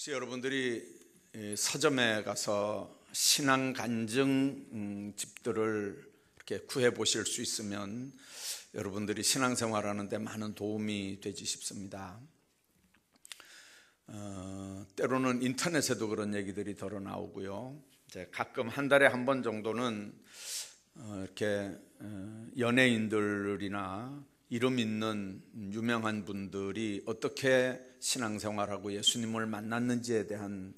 혹시 여러분들이 서점에 가서 신앙 간증 집들을 이렇게 구해 보실 수 있으면 여러분들이 신앙생활하는 데 많은 도움이 되지 싶습니다. 때로는 인터넷에도 그런 얘기들이 덜어 나오고요. 이제 가끔 한 달에 한 번 정도는 이렇게 연예인들이나 이름 있는 유명한 분들이 어떻게 신앙생활하고 예수님을 만났는지에 대한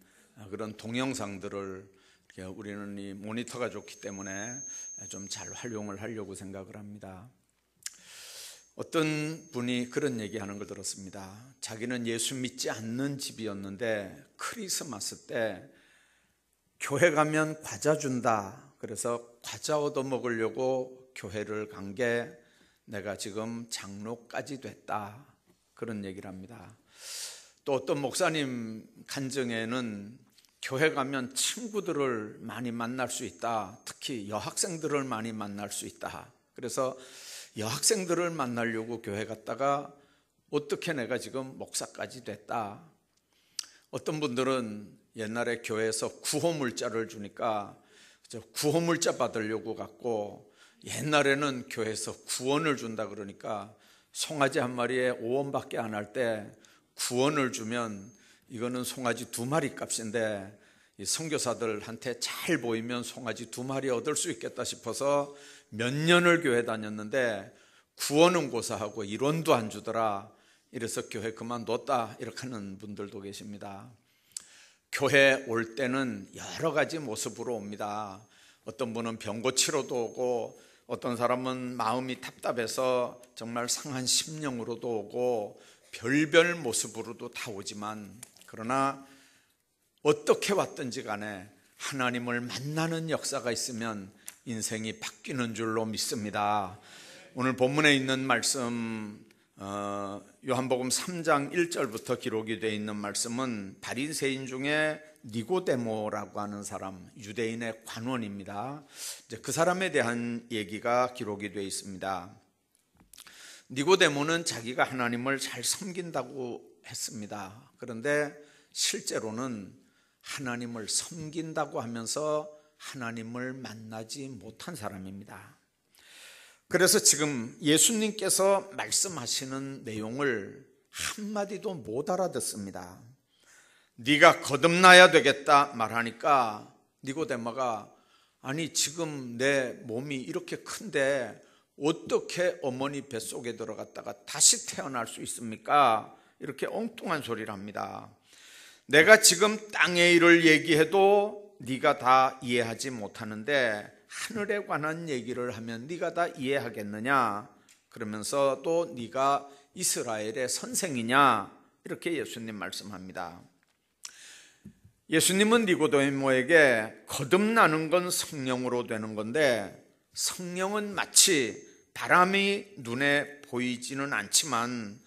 그런 동영상들을 이렇게 우리는 이 모니터가 좋기 때문에 좀 잘 활용을 하려고 생각을 합니다. 어떤 분이 그런 얘기하는 걸 들었습니다. 자기는 예수 믿지 않는 집이었는데 크리스마스 때 교회 가면 과자 준다. 그래서 과자 얻어 먹으려고 교회를 간 게 내가 지금 장로까지 됐다. 그런 얘기를 합니다. 또 어떤 목사님 간증에는 교회 가면 친구들을 많이 만날 수 있다. 특히 여학생들을 많이 만날 수 있다. 그래서 여학생들을 만나려고 교회 갔다가 어떻게 내가 지금 목사까지 됐다. 어떤 분들은 옛날에 교회에서 구호물자를 주니까 구호물자 받으려고 갔고, 옛날에는 교회에서 구원을 준다 그러니까 송아지 한 마리에 5원밖에 안 할 때 구원을 주면 이거는 송아지 2마리 값인데 이 선교사들한테 잘 보이면 송아지 2마리 얻을 수 있겠다 싶어서 몇 년을 교회 다녔는데 구원은 고사하고 1원도 안 주더라. 이래서 교회 그만뒀다. 이렇게 하는 분들도 계십니다. 교회 올 때는 여러 가지 모습으로 옵니다. 어떤 분은 병 고치러도 오고, 어떤 사람은 마음이 답답해서 정말 상한 심령으로도 오고, 별별 모습으로도 다 오지만, 그러나 어떻게 왔든지 간에 하나님을 만나는 역사가 있으면 인생이 바뀌는 줄로 믿습니다. 오늘 본문에 있는 말씀, 요한복음 3장 1절부터 기록이 되어 있는 말씀은 바리새인 중에 니고데모라고 하는 사람, 유대인의 관원입니다. 이제 그 사람에 대한 얘기가 기록이 되어 있습니다. 니고데모는 자기가 하나님을 잘 섬긴다고 했습니다. 그런데 실제로는 하나님을 섬긴다고 하면서 하나님을 만나지 못한 사람입니다. 그래서 지금 예수님께서 말씀하시는 내용을 한마디도 못 알아듣습니다. 네가 거듭나야 되겠다 말하니까 니고데모가 아니 지금 내 몸이 이렇게 큰데 어떻게 어머니 뱃속에 들어갔다가 다시 태어날 수 있습니까? 이렇게 엉뚱한 소리를 합니다. 내가 지금 땅의 일을 얘기해도 네가 다 이해하지 못하는데 하늘에 관한 얘기를 하면 네가 다 이해하겠느냐? 그러면서 또 네가 이스라엘의 선생이냐? 이렇게 예수님 말씀합니다. 예수님은 니고데모에게 거듭나는 건 성령으로 되는 건데, 성령은 마치 바람이 눈에 보이지는 않지만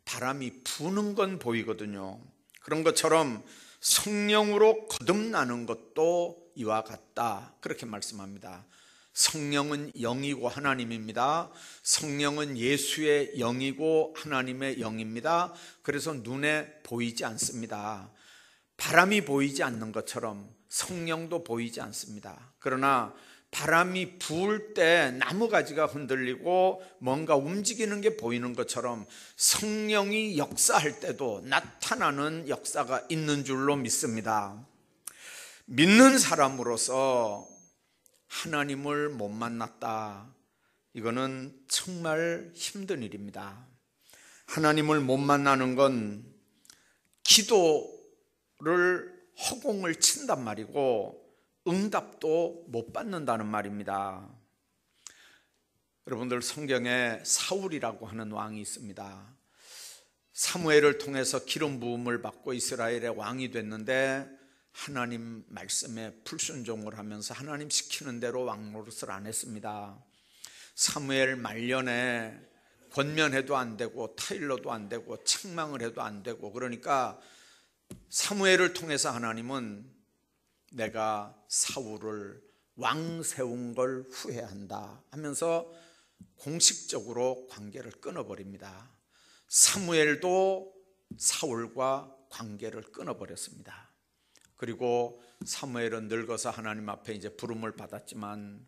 바람이 부는 건 보이거든요. 그런 것처럼 성령으로 거듭나는 것도 이와 같다. 그렇게 말씀합니다. 성령은 영이고 하나님입니다. 성령은 예수의 영이고 하나님의 영입니다. 그래서 눈에 보이지 않습니다. 바람이 보이지 않는 것처럼 성령도 보이지 않습니다. 그러나 바람이 부을 때 나무가지가 흔들리고 뭔가 움직이는 게 보이는 것처럼 성령이 역사할 때도 나타나는 역사가 있는 줄로 믿습니다. 믿는 사람으로서 하나님을 못 만났다. 이거는 정말 힘든 일입니다. 하나님을 못 만나는 건 기도를 허공을 친단 말이고 응답도 못 받는다는 말입니다. 여러분들 성경에 사울이라고 하는 왕이 있습니다. 사무엘을 통해서 기름 부음을 받고 이스라엘의 왕이 됐는데 하나님 말씀에 불순종을 하면서 하나님 시키는 대로 왕 노릇을 안 했습니다. 사무엘 말년에 권면해도 안 되고 타일러도 안 되고 책망을 해도 안 되고, 그러니까 사무엘을 통해서 하나님은 내가 사울을 왕 세운 걸 후회한다 하면서 공식적으로 관계를 끊어버립니다. 사무엘도 사울과 관계를 끊어버렸습니다. 그리고 사무엘은 늙어서 하나님 앞에 이제 부름을 받았지만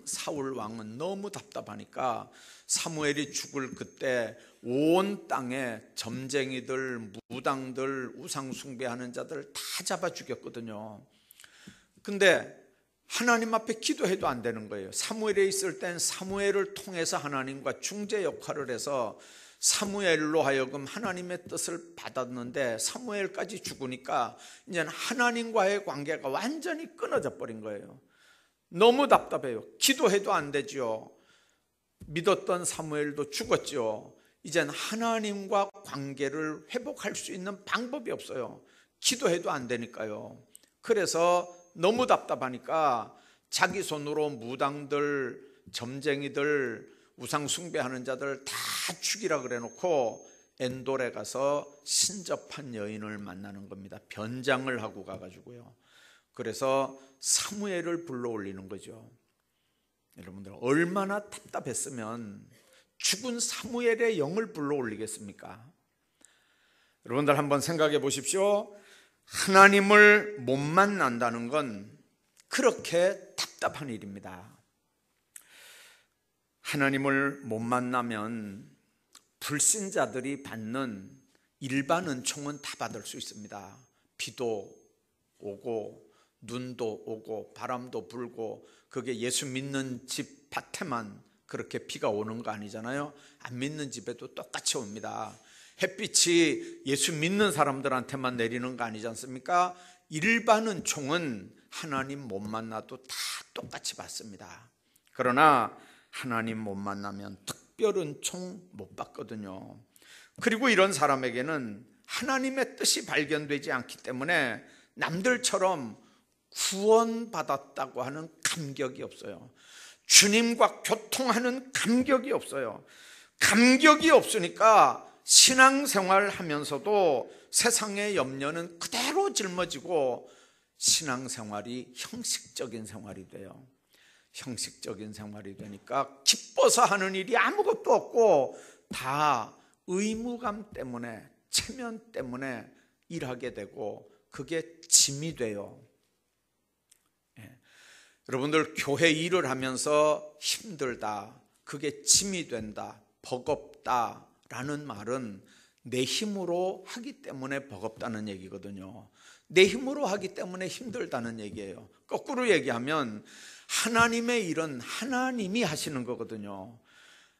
사울 왕은 너무 답답하니까 사무엘이 죽을 그때 온 땅에 점쟁이들, 무당들, 우상 숭배하는 자들 다 잡아 죽였거든요. 근데 하나님 앞에 기도해도 안 되는 거예요. 사무엘에 있을 땐 사무엘을 통해서 하나님과 중재 역할을 해서 사무엘로 하여금 하나님의 뜻을 받았는데 사무엘까지 죽으니까 이제 하나님과의 관계가 완전히 끊어져 버린 거예요. 너무 답답해요. 기도해도 안 되죠. 믿었던 사무엘도 죽었죠. 이젠 하나님과 관계를 회복할 수 있는 방법이 없어요. 기도해도 안 되니까요. 그래서 너무 답답하니까 자기 손으로 무당들, 점쟁이들, 우상 숭배하는 자들 다 죽이라 그래 놓고 엔돌에 가서 신접한 여인을 만나는 겁니다. 변장을 하고 가가지고요. 그래서 사무엘을 불러 올리는 거죠. 여러분들 얼마나 답답했으면 죽은 사무엘의 영을 불러 올리겠습니까? 여러분들 한번 생각해 보십시오. 하나님을 못 만난다는 건 그렇게 답답한 일입니다. 하나님을 못 만나면 불신자들이 받는 일반 은총은 다 받을 수 있습니다. 비도 오고 눈도 오고 바람도 불고 그게 예수 믿는 집 밭에만 그렇게 비가 오는 거 아니잖아요. 안 믿는 집에도 똑같이 옵니다. 햇빛이 예수 믿는 사람들한테만 내리는 거 아니지 않습니까? 일반 은총은 하나님 못 만나도 다 똑같이 받습니다. 그러나 하나님 못 만나면 특별 은총 못 받거든요. 그리고 이런 사람에게는 하나님의 뜻이 발견되지 않기 때문에 남들처럼 구원받았다고 하는 감격이 없어요. 주님과 교통하는 감격이 없어요. 감격이 없으니까 신앙생활 하면서도 세상의 염려는 그대로 짊어지고 신앙생활이 형식적인 생활이 돼요. 형식적인 생활이 되니까 기뻐서 하는 일이 아무것도 없고 다 의무감 때문에, 체면 때문에 일하게 되고 그게 짐이 돼요. 여러분들 교회 일을 하면서 힘들다, 그게 짐이 된다, 버겁다 라는 말은 내 힘으로 하기 때문에 버겁다는 얘기거든요. 내 힘으로 하기 때문에 힘들다는 얘기예요. 거꾸로 얘기하면 하나님의 일은 하나님이 하시는 거거든요.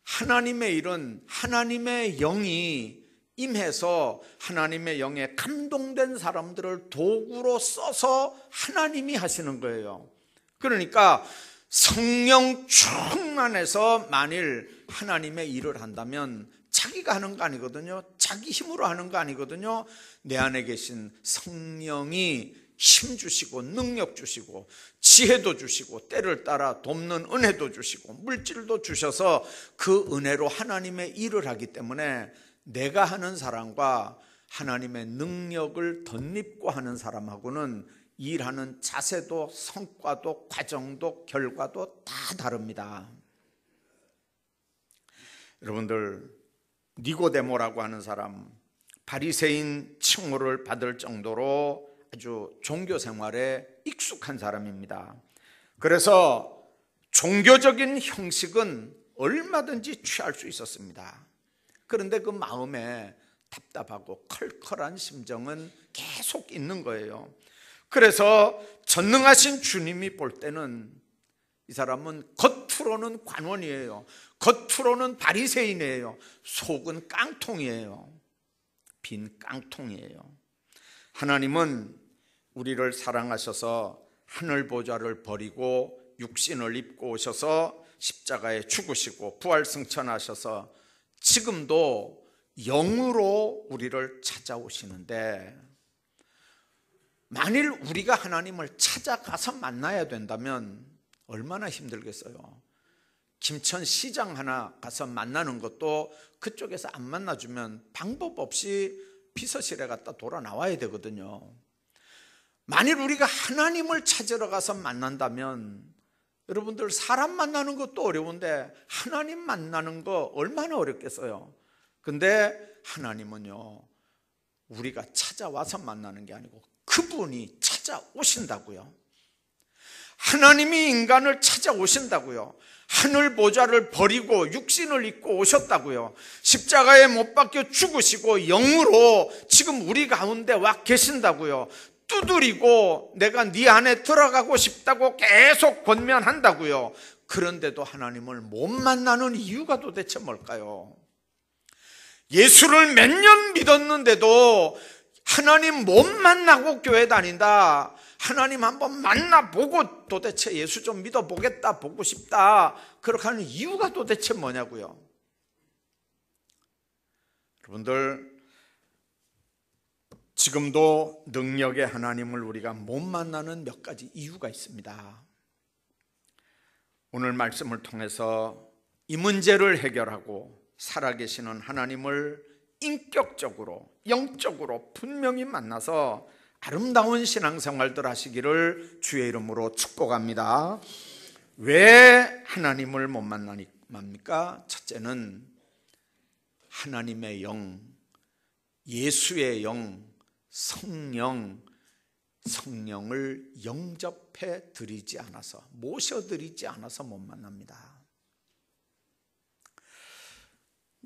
하나님의 일은 하나님의 영이 임해서 하나님의 영에 감동된 사람들을 도구로 써서 하나님이 하시는 거예요. 그러니까 성령 충만해서 만일 하나님의 일을 한다면 자기가 하는 거 아니거든요. 자기 힘으로 하는 거 아니거든요. 내 안에 계신 성령이 힘 주시고 능력 주시고 지혜도 주시고 때를 따라 돕는 은혜도 주시고 물질도 주셔서 그 은혜로 하나님의 일을 하기 때문에 내가 하는 사람과 하나님의 능력을 덧입고 하는 사람하고는 일하는 자세도 성과도 과정도 결과도 다 다릅니다. 여러분들 니고데모라고 하는 사람, 바리새인 칭호를 받을 정도로 아주 종교 생활에 익숙한 사람입니다. 그래서 종교적인 형식은 얼마든지 취할 수 있었습니다. 그런데 그 마음에 답답하고 컬컬한 심정은 계속 있는 거예요. 그래서 전능하신 주님이 볼 때는 이 사람은 겉으로는 관원이에요. 겉으로는 바리새인이에요. 속은 깡통이에요. 빈 깡통이에요. 하나님은 우리를 사랑하셔서 하늘 보좌를 버리고 육신을 입고 오셔서 십자가에 죽으시고 부활승천하셔서 지금도 영으로 우리를 찾아오시는데, 만일 우리가 하나님을 찾아가서 만나야 된다면 얼마나 힘들겠어요. 김천시장 하나 가서 만나는 것도 그쪽에서 안 만나주면 방법 없이 비서실에 갔다 돌아 나와야 되거든요. 만일 우리가 하나님을 찾으러 가서 만난다면, 여러분들 사람 만나는 것도 어려운데 하나님 만나는 거 얼마나 어렵겠어요. 근데 하나님은요, 우리가 찾아와서 만나는 게 아니고 그분이 찾아오신다고요. 하나님이 인간을 찾아오신다고요. 하늘 보좌를 버리고 육신을 입고 오셨다고요. 십자가에 못 박혀 죽으시고 영으로 지금 우리 가운데 와 계신다고요. 두드리고 내가 네 안에 들어가고 싶다고 계속 권면한다고요. 그런데도 하나님을 못 만나는 이유가 도대체 뭘까요? 예수를 몇 년 믿었는데도 하나님 못 만나고 교회 다닌다. 하나님 한번 만나보고 도대체 예수 좀 믿어보겠다, 보고 싶다, 그렇게 하는 이유가 도대체 뭐냐고요. 여러분들, 지금도 능력의 하나님을 우리가 못 만나는 몇 가지 이유가 있습니다. 오늘 말씀을 통해서 이 문제를 해결하고 살아계시는 하나님을 인격적으로, 영적으로 분명히 만나서 아름다운 신앙생활들 하시기를 주의 이름으로 축복합니다. 왜 하나님을 못 만납니까? 첫째는 하나님의 영, 예수의 영, 성령을 영접해 드리지 않아서, 모셔드리지 않아서 못 만납니다.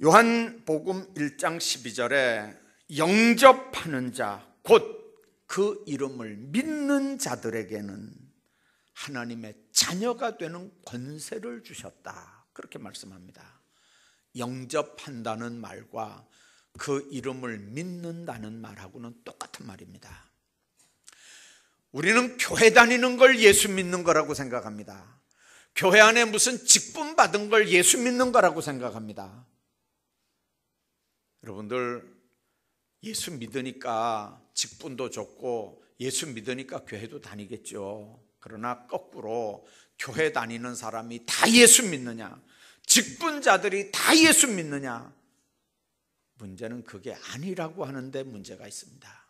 요한복음 1장 12절에 영접하는 자, 곧 그 이름을 믿는 자들에게는 하나님의 자녀가 되는 권세를 주셨다, 그렇게 말씀합니다. 영접한다는 말과 그 이름을 믿는다는 말하고는 똑같은 말입니다. 우리는 교회 다니는 걸 예수 믿는 거라고 생각합니다. 교회 안에 무슨 직분 받은 걸 예수 믿는 거라고 생각합니다. 여러분들, 예수 믿으니까 직분도 좋고 예수 믿으니까 교회도 다니겠죠. 그러나 거꾸로 교회 다니는 사람이 다 예수 믿느냐, 직분자들이 다 예수 믿느냐, 문제는 그게 아니라고 하는데 문제가 있습니다.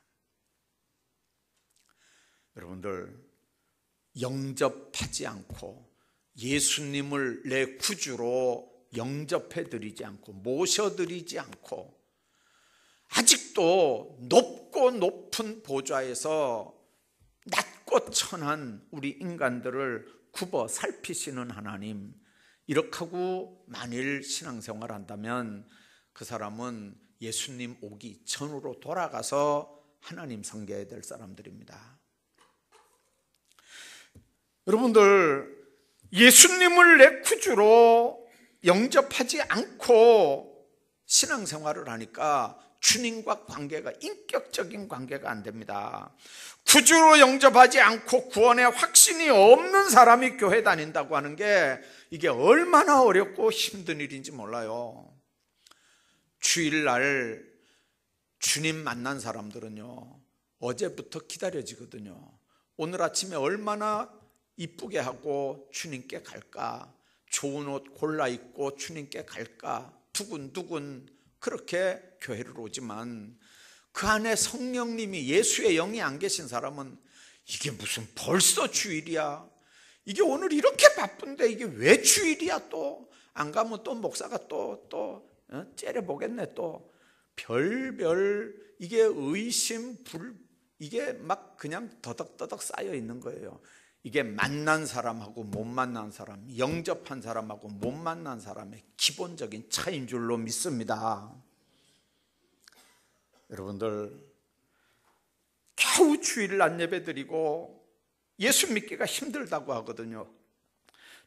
여러분들, 영접하지 않고 예수님을 내 구주로 영접해드리지 않고 모셔드리지 않고 아직도 높고 높은 보좌에서 낮고 천한 우리 인간들을 굽어 살피시는 하나님, 이렇게 하고 만일 신앙생활 한다면 그 사람은 예수님 오기 전으로 돌아가서 하나님 섬겨야 될 사람들입니다. 여러분들, 예수님을 내 구주로 영접하지 않고 신앙생활을 하니까 주님과 관계가, 인격적인 관계가 안 됩니다. 구주로 영접하지 않고 구원의 확신이 없는 사람이 교회 다닌다고 하는 게 이게 얼마나 어렵고 힘든 일인지 몰라요. 주일날 주님 만난 사람들은요, 어제부터 기다려지거든요. 오늘 아침에 얼마나 이쁘게 하고 주님께 갈까, 좋은 옷 골라 입고 주님께 갈까, 두근두근 그렇게 교회를 오지만 그 안에 성령님이, 예수의 영이 안 계신 사람은 이게 무슨 벌써 주일이야, 이게 오늘 이렇게 바쁜데 이게 왜 주일이야, 또 안 가면 또 목사가 또 째려보겠네, 또 별별 이게 의심, 이게 막 그냥 더덕더덕 쌓여 있는 거예요. 이게 만난 사람하고 못 만난 사람, 영접한 사람하고 못 만난 사람의 기본적인 차이인 줄로 믿습니다. 여러분들, 겨우 주일날 예배 드리고 예수 믿기가 힘들다고 하거든요.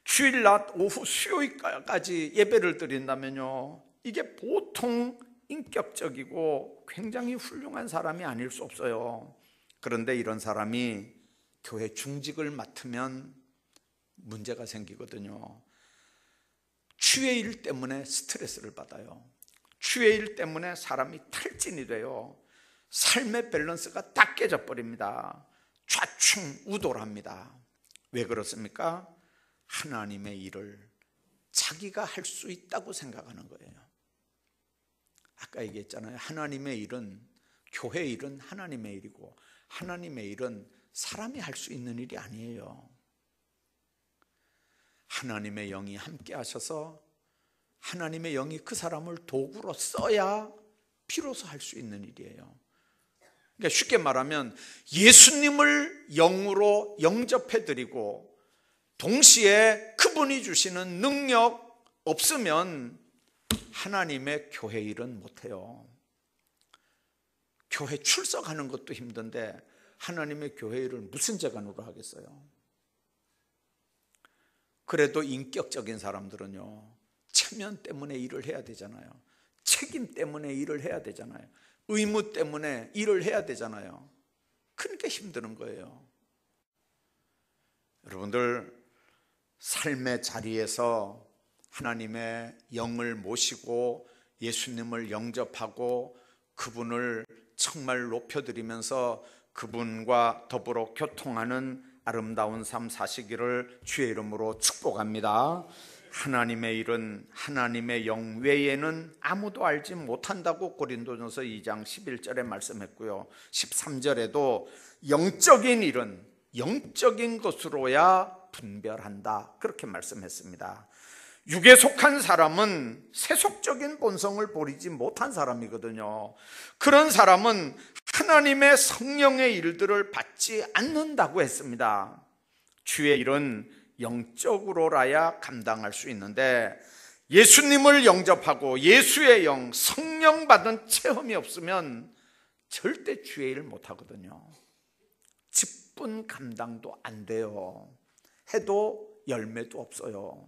주일날 오후 수요일까지 예배를 드린다면요, 이게 보통 인격적이고 굉장히 훌륭한 사람이 아닐 수 없어요. 그런데 이런 사람이 교회 중직을 맡으면 문제가 생기거든요. 주의 일 때문에 스트레스를 받아요. 주의 일 때문에 사람이 탈진이 돼요. 삶의 밸런스가 다 깨져버립니다. 좌충우돌합니다. 왜 그렇습니까? 하나님의 일을 자기가 할 수 있다고 생각하는 거예요. 아까 얘기했잖아요. 하나님의 일은, 교회 일은 하나님의 일이고 하나님의 일은 사람이 할 수 있는 일이 아니에요. 하나님의 영이 함께 하셔서 하나님의 영이 그 사람을 도구로 써야 비로소 할 수 있는 일이에요. 그러니까 쉽게 말하면 예수님을 영으로 영접해드리고 동시에 그분이 주시는 능력 없으면 하나님의 교회 일은 못해요. 교회 출석하는 것도 힘든데 하나님의 교회 일을 무슨 재간으로 하겠어요? 그래도 인격적인 사람들은요, 체면 때문에 일을 해야 되잖아요. 책임 때문에 일을 해야 되잖아요. 의무 때문에 일을 해야 되잖아요. 그러니까 힘드는 거예요. 여러분들, 삶의 자리에서 하나님의 영을 모시고 예수님을 영접하고 그분을 정말 높여드리면서 그분과 더불어 교통하는 아름다운 삶 사시기를 주의 이름으로 축복합니다. 하나님의 일은 하나님의 영 외에는 아무도 알지 못한다고 고린도전서 2장 11절에 말씀했고요, 13절에도 영적인 일은 영적인 것으로야 분별한다, 그렇게 말씀했습니다. 육에 속한 사람은 세속적인 본성을 버리지 못한 사람이거든요. 그런 사람은 하나님의 성령의 일들을 받지 않는다고 했습니다. 주의 일은 영적으로라야 감당할 수 있는데 예수님을 영접하고 예수의 영, 성령 받은 체험이 없으면 절대 주의 일을 못하거든요. 직분 감당도 안 돼요. 해도 열매도 없어요.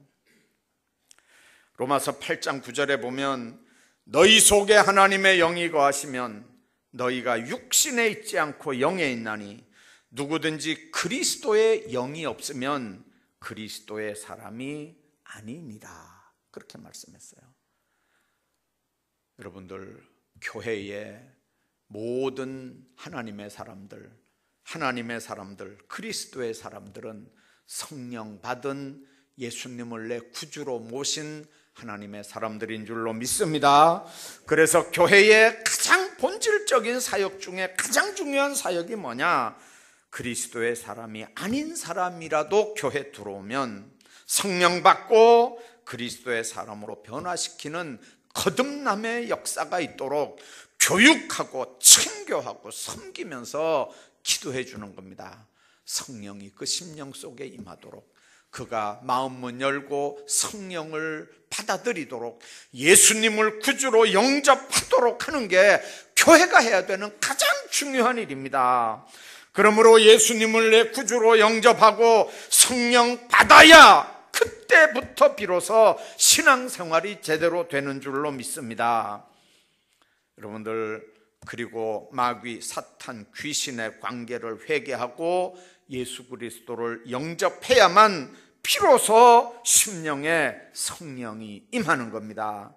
로마서 8장 9절에 보면 너희 속에 하나님의 영이 거하시면 너희가 육신에 있지 않고 영에 있나니 누구든지 그리스도의 영이 없으면 그리스도의 사람이 아니니라, 그렇게 말씀했어요. 여러분들, 교회의 모든 하나님의 사람들, 그리스도의 사람들은 성령 받은 예수님을 내 구주로 모신 하나님의 사람들인 줄로 믿습니다. 그래서 교회의 가장 본질적인 사역 중에 가장 중요한 사역이 뭐냐? 그리스도의 사람이 아닌 사람이라도 교회 들어오면 성령 받고 그리스도의 사람으로 변화시키는 거듭남의 역사가 있도록 교육하고 청교하고 섬기면서 기도해 주는 겁니다. 성령이 그 심령 속에 임하도록, 그가 마음문 열고 성령을 받아들이도록, 예수님을 구주로 영접하도록 하는 게 교회가 해야 되는 가장 중요한 일입니다. 그러므로 예수님을 내 구주로 영접하고 성령 받아야 그때부터 비로소 신앙생활이 제대로 되는 줄로 믿습니다. 여러분들, 그리고 마귀, 사탄, 귀신의 관계를 회개하고 예수 그리스도를 영접해야만 비로소 심령에 성령이 임하는 겁니다.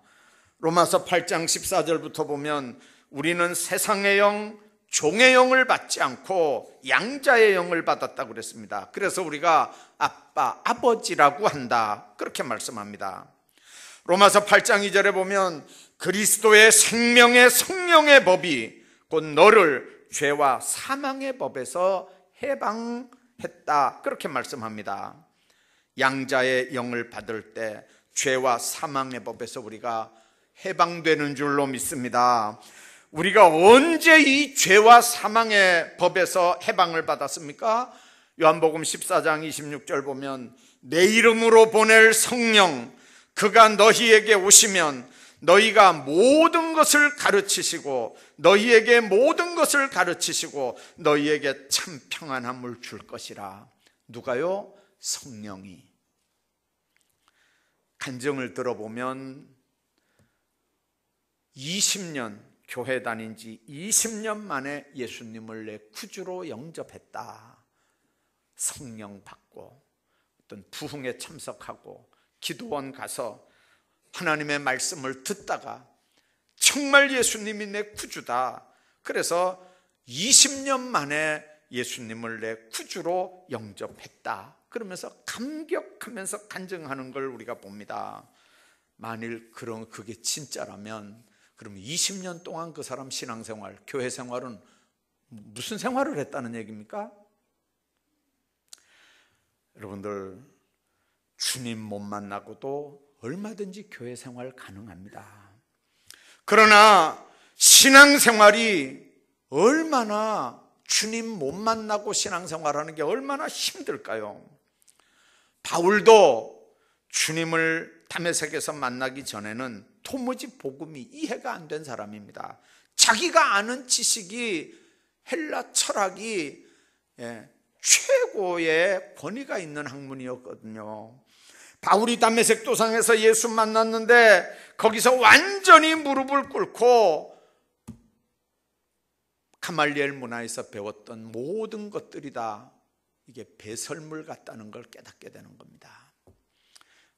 로마서 8장 14절부터 보면 우리는 세상의 영, 종의 영을 받지 않고 양자의 영을 받았다고 그랬습니다. 그래서 우리가 아빠, 아버지라고 한다, 그렇게 말씀합니다. 로마서 8장 2절에 보면 그리스도의 생명의 성령의 법이 곧 너를 죄와 사망의 법에서 해방했다, 그렇게 말씀합니다. 양자의 영을 받을 때 죄와 사망의 법에서 우리가 해방되는 줄로 믿습니다. 우리가 언제 이 죄와 사망의 법에서 해방을 받았습니까? 요한복음 14장 26절 보면 내 이름으로 보낼 성령, 그가 너희에게 오시면 너희가 모든 것을 가르치시고 너희에게 모든 것을 가르치시고 너희에게 참 평안함을 줄 것이라. 누가요? 성령이. 간증을 들어보면 20년, 교회 다닌 지 20년 만에 예수님을 내 구주로 영접했다. 성령 받고 어떤 부흥에 참석하고 기도원 가서 하나님의 말씀을 듣다가 정말 예수님이 내 구주다. 그래서 20년 만에 예수님을 내 구주로 영접했다. 그러면서 감격하면서 간증하는 걸 우리가 봅니다. 만일 그게 진짜라면 그럼 20년 동안 그 사람 신앙생활, 교회 생활은 무슨 생활을 했다는 얘기입니까? 여러분들, 주님 못 만나고도 얼마든지 교회 생활 가능합니다. 그러나 신앙생활이 얼마나 주님 못 만나고 신앙생활하는 게 얼마나 힘들까요? 바울도 주님을 다메섹에서 만나기 전에는 도무지 복음이 이해가 안 된 사람입니다. 자기가 아는 지식이 헬라 철학이 최고의 권위가 있는 학문이었거든요. 바울이 다메섹 도상에서 예수 만났는데 거기서 완전히 무릎을 꿇고 가말리엘 문화에서 배웠던 모든 것들이 다 이게 배설물 같다는 걸 깨닫게 되는 겁니다.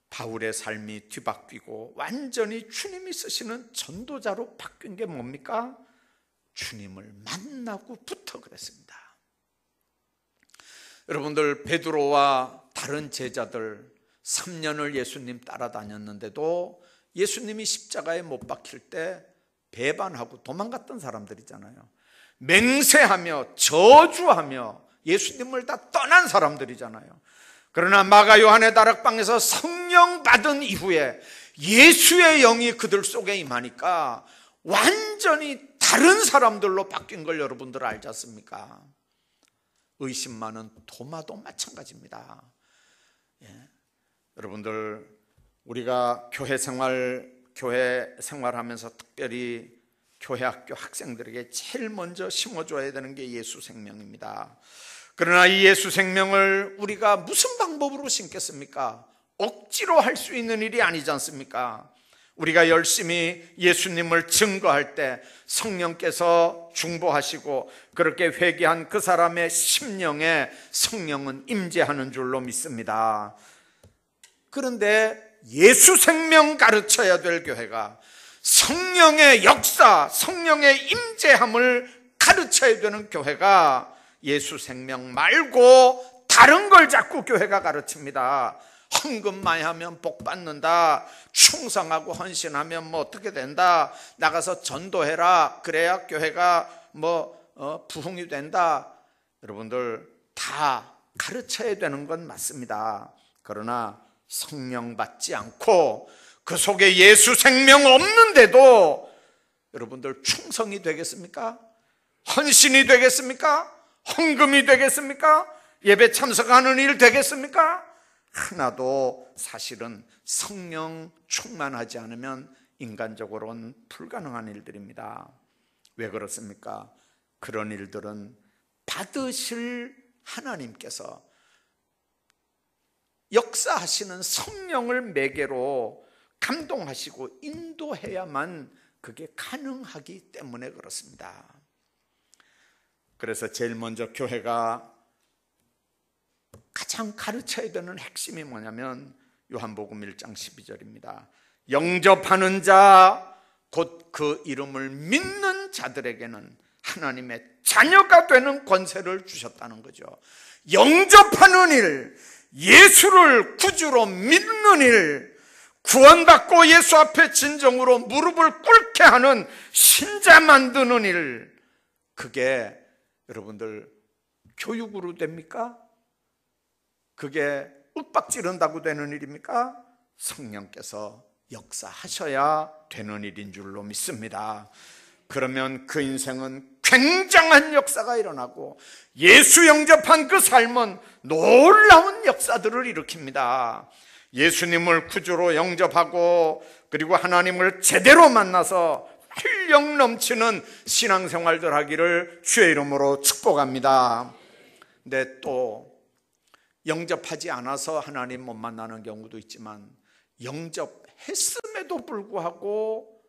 바울의 삶이 뒤바뀌고 완전히 주님이 쓰시는 전도자로 바뀐 게 뭡니까? 주님을 만나고부터 그랬습니다. 여러분들, 베드로와 다른 제자들 3년을 예수님 따라다녔는데도 예수님이 십자가에 못 박힐 때 배반하고 도망갔던 사람들이잖아요. 맹세하며 저주하며 예수님을 다 떠난 사람들이잖아요. 그러나 마가 요한의 다락방에서 성령 받은 이후에 예수의 영이 그들 속에 임하니까 완전히 다른 사람들로 바뀐 걸 여러분들 알지 않습니까? 의심 많은 도마도 마찬가지입니다. 여러분들, 우리가 교회 생활하면서 특별히 교회 학교 학생들에게 제일 먼저 심어줘야 되는 게 예수 생명입니다. 그러나 이 예수 생명을 우리가 무슨 방법으로 심겠습니까? 억지로 할 수 있는 일이 아니지 않습니까? 우리가 열심히 예수님을 증거할 때 성령께서 중보하시고 그렇게 회개한 그 사람의 심령에 성령은 임재하는 줄로 믿습니다. 그런데 예수 생명 가르쳐야 될 교회가 성령의 역사, 성령의 임재함을 가르쳐야 되는 교회가 예수 생명 말고 다른 걸 자꾸 교회가 가르칩니다. 헌금 많이 하면 복 받는다, 충성하고 헌신하면 뭐 어떻게 된다, 나가서 전도해라, 그래야 교회가 부흥이 된다. 여러분들, 다 가르쳐야 되는 건 맞습니다. 그러나 성령 받지 않고 그 속에 예수 생명 없는데도 여러분들 충성이 되겠습니까? 헌신이 되겠습니까? 헌금이 되겠습니까? 예배 참석하는 일 되겠습니까? 하나도 사실은 성령 충만하지 않으면 인간적으로는 불가능한 일들입니다. 왜 그렇습니까? 그런 일들은 받으실 하나님께서 역사하시는 성령을 매개로 감동하시고 인도해야만 그게 가능하기 때문에 그렇습니다. 그래서 제일 먼저 교회가 가장 가르쳐야 되는 핵심이 뭐냐면 요한복음 1장 12절입니다. 영접하는 자, 곧 그 이름을 믿는 자들에게는 하나님의 자녀가 되는 권세를 주셨다는 거죠. 영접하는 일, 예수를 구주로 믿는 일, 구원받고 예수 앞에 진정으로 무릎을 꿇게 하는 신자 만드는 일, 그게 여러분들 교육으로 됩니까? 그게 윽박지른다고 되는 일입니까? 성령께서 역사하셔야 되는 일인 줄로 믿습니다. 그러면 그 인생은 굉장한 역사가 일어나고 예수 영접한 그 삶은 놀라운 역사들을 일으킵니다. 예수님을 구주로 영접하고 그리고 하나님을 제대로 만나서 활력 넘치는 신앙생활들 하기를 주의 이름으로 축복합니다. 근데 또 영접하지 않아서 하나님 못 만나는 경우도 있지만 영접했음에도 불구하고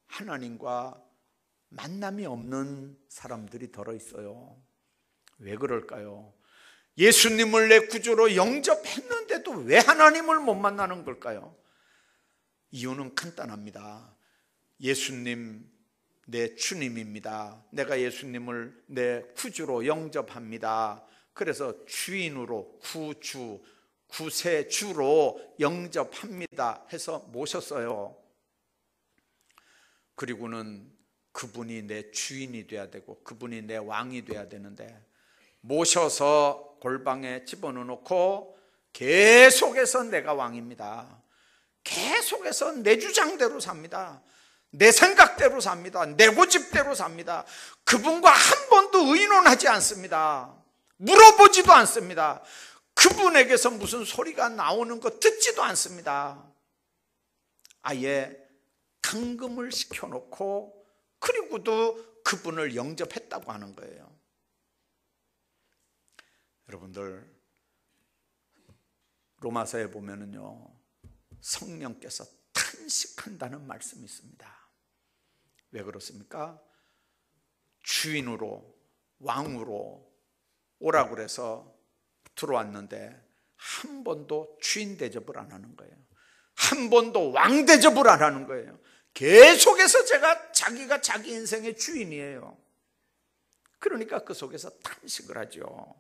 하나님과 만남이 없는 사람들이 더러 있어요. 왜 그럴까요? 예수님을 내 구주로 영접했는데도 왜 하나님을 못 만나는 걸까요? 이유는 간단합니다. 예수님 내 주님입니다. 내가 예수님을 내 구주로 영접합니다. 그래서 주인으로 구주, 구세주로 영접합니다 해서 모셨어요. 그리고는 그분이 내 주인이 돼야 되고 그분이 내 왕이 돼야 되는데 모셔서 골방에 집어넣고 계속해서 내가 왕입니다. 계속해서 내 주장대로 삽니다. 내 생각대로 삽니다. 내 고집대로 삽니다. 그분과 한 번도 의논하지 않습니다. 물어보지도 않습니다. 그분에게서 무슨 소리가 나오는 거 듣지도 않습니다. 아예 감금을 시켜놓고 그리고도 그분을 영접했다고 하는 거예요. 여러분들, 로마서에 보면은요, 성령께서 탄식한다는 말씀이 있습니다. 왜 그렇습니까? 주인으로, 왕으로 오라고 그래서 들어왔는데 한 번도 주인 대접을 안 하는 거예요. 한 번도 왕 대접을 안 하는 거예요. 계속해서 자기가 자기 인생의 주인이에요. 그러니까 그 속에서 탄식을 하죠.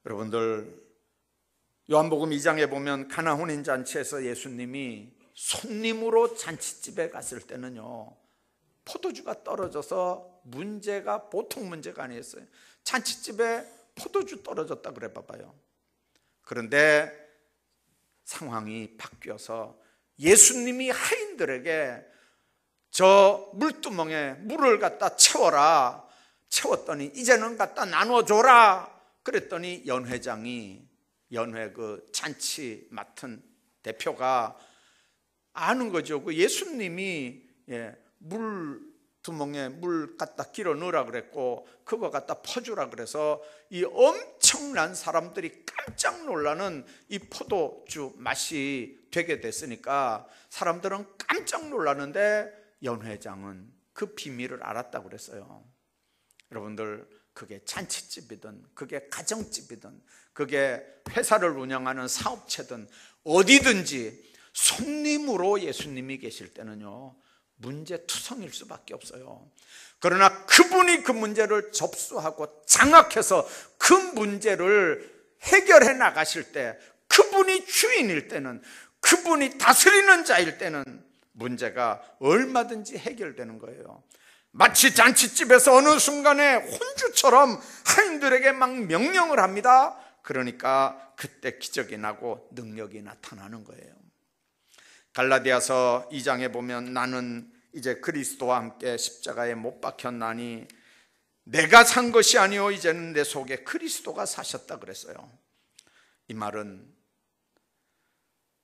여러분들, 요한복음 2장에 보면 가나 혼인잔치에서 예수님이 손님으로 잔치집에 갔을 때는요, 포도주가 떨어져서 문제가 보통 문제가 아니었어요. 잔치집에 포도주 떨어졌다 그래 봐봐요. 그런데 상황이 바뀌어서 예수님이 하인들에게 저 물두멍에 물을 갖다 채워라. 채웠더니 이제는 갖다 나눠줘라. 그랬더니 연회 그 잔치 맡은 대표가 아는 거죠. 그 예수님이 물두멍에 물 갖다 길어 넣으라 그랬고 그거 갖다 퍼주라 그래서 이 엄청난 사람들이 깜짝 놀라는 이 포도주 맛이 되게 됐으니까 사람들은 깜짝 놀라는데 연회장은 그 비밀을 알았다고 그랬어요. 여러분들, 그게 잔치집이든 그게 가정집이든 그게 회사를 운영하는 사업체든 어디든지 손님으로 예수님이 계실 때는요, 문제투성일 수밖에 없어요. 그러나 그분이 그 문제를 접수하고 장악해서 그 문제를 해결해 나가실 때, 그분이 주인일 때는, 그분이 다스리는 자일 때는 문제가 얼마든지 해결되는 거예요. 마치 잔치집에서 어느 순간에 혼주처럼 하인들에게 막 명령을 합니다. 그러니까 그때 기적이 나고 능력이 나타나는 거예요. 갈라디아서 2장에 보면 나는 이제 그리스도와 함께 십자가에 못 박혔나니 내가 산 것이 아니요 이제는 내 속에 그리스도가 사셨다 그랬어요. 이 말은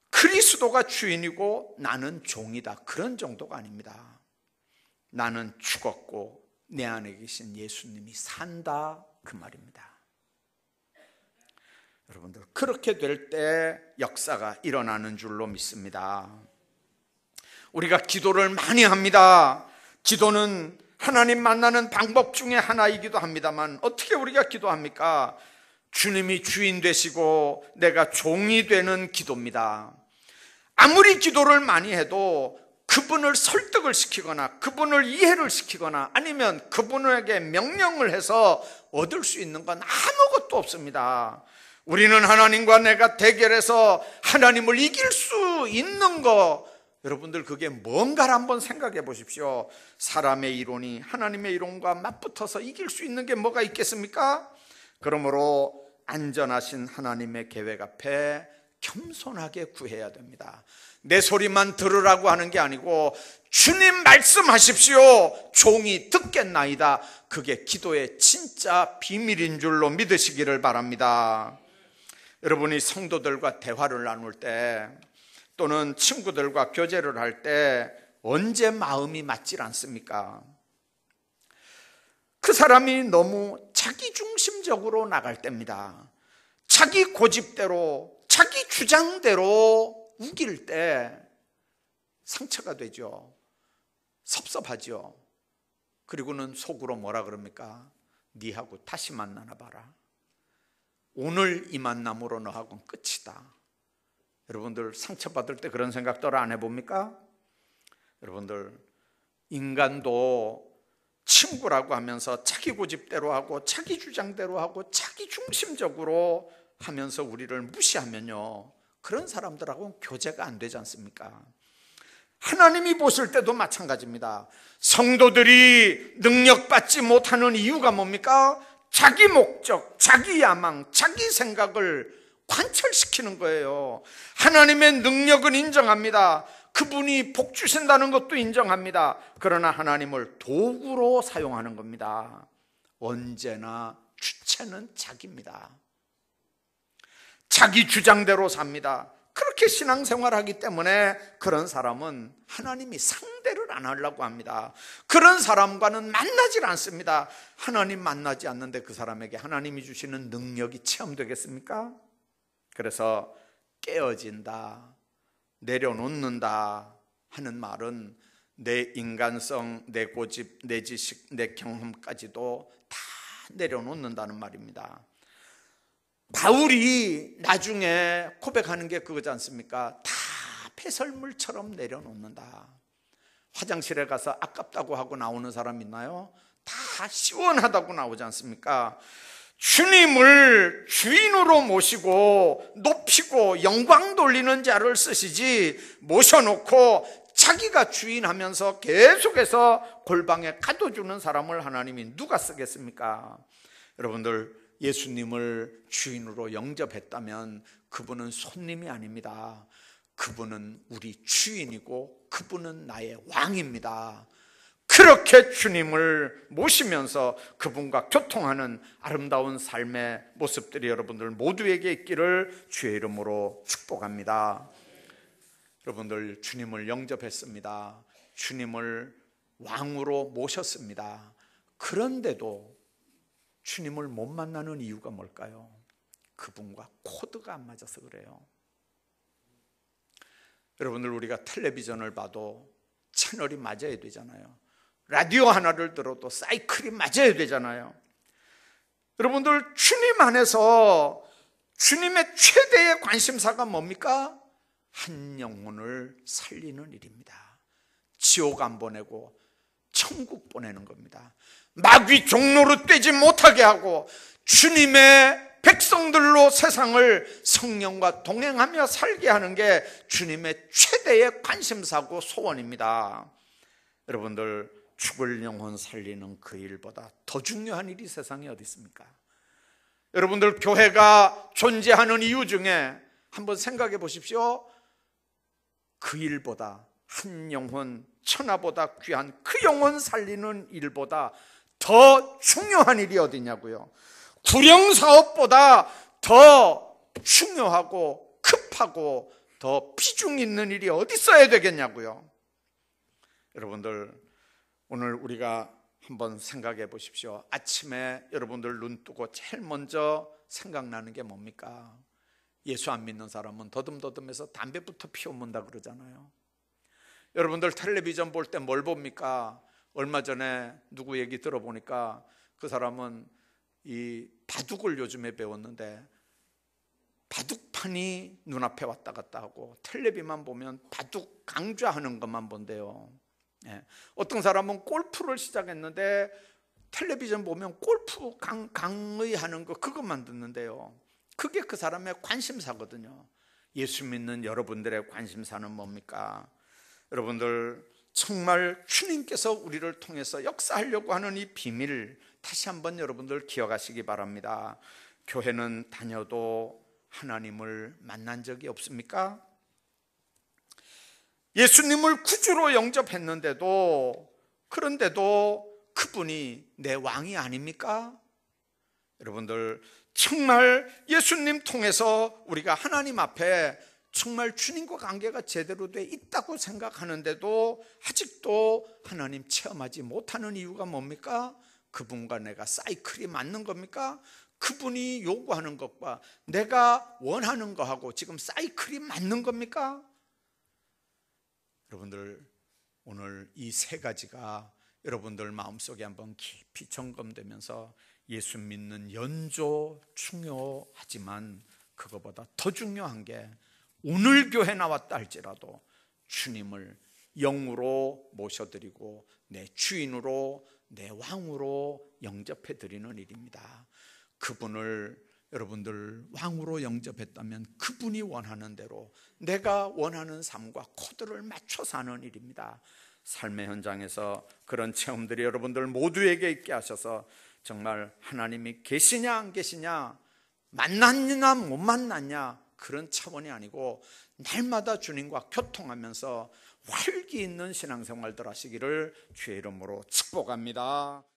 그리스도가 주인이고 나는 종이다, 그런 정도가 아닙니다. 나는 죽었고 내 안에 계신 예수님이 산다, 그 말입니다. 여러분들, 그렇게 될 때 역사가 일어나는 줄로 믿습니다. 우리가 기도를 많이 합니다. 기도는 하나님 만나는 방법 중에 하나이기도 합니다만 어떻게 우리가 기도합니까? 주님이 주인 되시고 내가 종이 되는 기도입니다. 아무리 기도를 많이 해도 그분을 설득을 시키거나 그분을 이해를 시키거나 아니면 그분에게 명령을 해서 얻을 수 있는 건 아무것도 없습니다. 우리는 하나님과 내가 대결해서 하나님을 이길 수 있는 거, 여러분들 그게 뭔가를 한번 생각해 보십시오. 사람의 이론이 하나님의 이론과 맞붙어서 이길 수 있는 게 뭐가 있겠습니까? 그러므로 안전하신 하나님의 계획 앞에 겸손하게 구해야 됩니다. 내 소리만 들으라고 하는 게 아니고 주님 말씀하십시오, 종이 듣겠나이다. 그게 기도의 진짜 비밀인 줄로 믿으시기를 바랍니다. 여러분이 성도들과 대화를 나눌 때 또는 친구들과 교제를 할 때 언제 마음이 맞질 않습니까? 그 사람이 너무 자기중심적으로 나갈 때입니다. 자기 고집대로, 자기 주장대로 우길 때 상처가 되죠. 섭섭하죠. 그리고는 속으로 뭐라 그럽니까? 니하고 다시 만나나 봐라. 오늘 이 만남으로 너하고는 끝이다. 여러분들 상처받을 때 그런 생각들 안 해봅니까? 여러분들, 인간도 친구라고 하면서 자기 고집대로 하고 자기 주장대로 하고 자기 중심적으로 하면서 우리를 무시하면요, 그런 사람들하고는 교제가 안 되지 않습니까? 하나님이 보실 때도 마찬가지입니다. 성도들이 능력받지 못하는 이유가 뭡니까? 자기 목적, 자기 야망, 자기 생각을 관철시키는 거예요. 하나님의 능력은 인정합니다. 그분이 복 주신다는 것도 인정합니다. 그러나 하나님을 도구로 사용하는 겁니다. 언제나 주체는 자기입니다. 자기 주장대로 삽니다. 그렇게 신앙생활하기 때문에 그런 사람은 하나님이 상대를 안 하려고 합니다. 그런 사람과는 만나질 않습니다. 하나님 만나지 않는데 그 사람에게 하나님이 주시는 능력이 체험되겠습니까? 그래서 깨어진다, 내려놓는다 하는 말은 내 인간성, 내 고집, 내 지식, 내 경험까지도 다 내려놓는다는 말입니다. 바울이 나중에 고백하는 게 그거지 않습니까? 다 폐설물처럼 내려놓는다. 화장실에 가서 아깝다고 하고 나오는 사람 있나요? 다 시원하다고 나오지 않습니까? 주님을 주인으로 모시고 높이고 영광 돌리는 자를 쓰시지, 모셔놓고 자기가 주인하면서 계속해서 골방에 가둬주는 사람을 하나님이 누가 쓰겠습니까? 여러분들, 예수님을 주인으로 영접했다면 그분은 손님이 아닙니다. 그분은 우리 주인이고 그분은 나의 왕입니다. 그렇게 주님을 모시면서 그분과 교통하는 아름다운 삶의 모습들이 여러분들 모두에게 있기를 주의 이름으로 축복합니다. 여러분들, 주님을 영접했습니다. 주님을 왕으로 모셨습니다. 그런데도 주님을 못 만나는 이유가 뭘까요? 그분과 코드가 안 맞아서 그래요. 여러분들, 우리가 텔레비전을 봐도 채널이 맞아야 되잖아요. 라디오 하나를 들어도 사이클이 맞아야 되잖아요. 여러분들, 주님 안에서 주님의 최대의 관심사가 뭡니까? 한 영혼을 살리는 일입니다. 지옥 안 보내고 천국 보내는 겁니다. 마귀 종로로 떼지 못하게 하고 주님의 백성들로 세상을 성령과 동행하며 살게 하는 게 주님의 최대의 관심사고 소원입니다. 여러분들, 죽을 영혼 살리는 그 일보다 더 중요한 일이 세상에 어디 있습니까? 여러분들, 교회가 존재하는 이유 중에 한번 생각해 보십시오. 그 일보다, 한 영혼, 천하보다 귀한 그 영혼 살리는 일보다 더 중요한 일이 어디냐고요? 구령사업보다 더 중요하고 급하고 더 비중 있는 일이 어디 있어야 되겠냐고요? 여러분들, 오늘 우리가 한번 생각해 보십시오. 아침에 여러분들 눈 뜨고 제일 먼저 생각나는 게 뭡니까? 예수 안 믿는 사람은 더듬더듬해서 담배부터 피워문다 그러잖아요. 여러분들, 텔레비전 볼 때 뭘 봅니까? 얼마 전에 누구 얘기 들어보니까 그 사람은 이 바둑을 요즘에 배웠는데 바둑판이 눈앞에 왔다 갔다 하고 텔레비만 보면 바둑 강좌하는 것만 본대요. 어떤 사람은 골프를 시작했는데 텔레비전 보면 골프 강의하는 거 그것만 듣는데요. 그게 그 사람의 관심사거든요. 예수 믿는 여러분들의 관심사는 뭡니까? 여러분들, 정말 주님께서 우리를 통해서 역사하려고 하는 이 비밀 다시 한번 여러분들 기억하시기 바랍니다. 교회는 다녀도 하나님을 만난 적이 없습니까? 예수님을 구주로 영접했는데도, 그런데도 그분이 내 왕이 아닙니까? 여러분들, 정말 예수님 통해서 우리가 하나님 앞에 정말 주님과 관계가 제대로 돼 있다고 생각하는데도 아직도 하나님 체험하지 못하는 이유가 뭡니까? 그분과 내가 사이클이 맞는 겁니까? 그분이 요구하는 것과 내가 원하는 거하고 지금 사이클이 맞는 겁니까? 여러분들, 오늘 이 세 가지가 여러분들 마음속에 한번 깊이 점검되면서 예수 믿는 연조 중요하지만 그거보다 더 중요한 게 오늘 교회 나왔다 할지라도 주님을 영으로 모셔드리고 내 주인으로, 내 왕으로 영접해드리는 일입니다. 그분을 여러분들 왕으로 영접했다면 그분이 원하는 대로 내가 원하는 삶과 코드를 맞춰 사는 일입니다. 삶의 현장에서 그런 체험들이 여러분들 모두에게 있게 하셔서 정말 하나님이 계시냐 안 계시냐, 만났냐 못 만났냐 그런 차원이 아니고 날마다 주님과 교통하면서 활기 있는 신앙생활들 하시기를 주의 이름으로 축복합니다.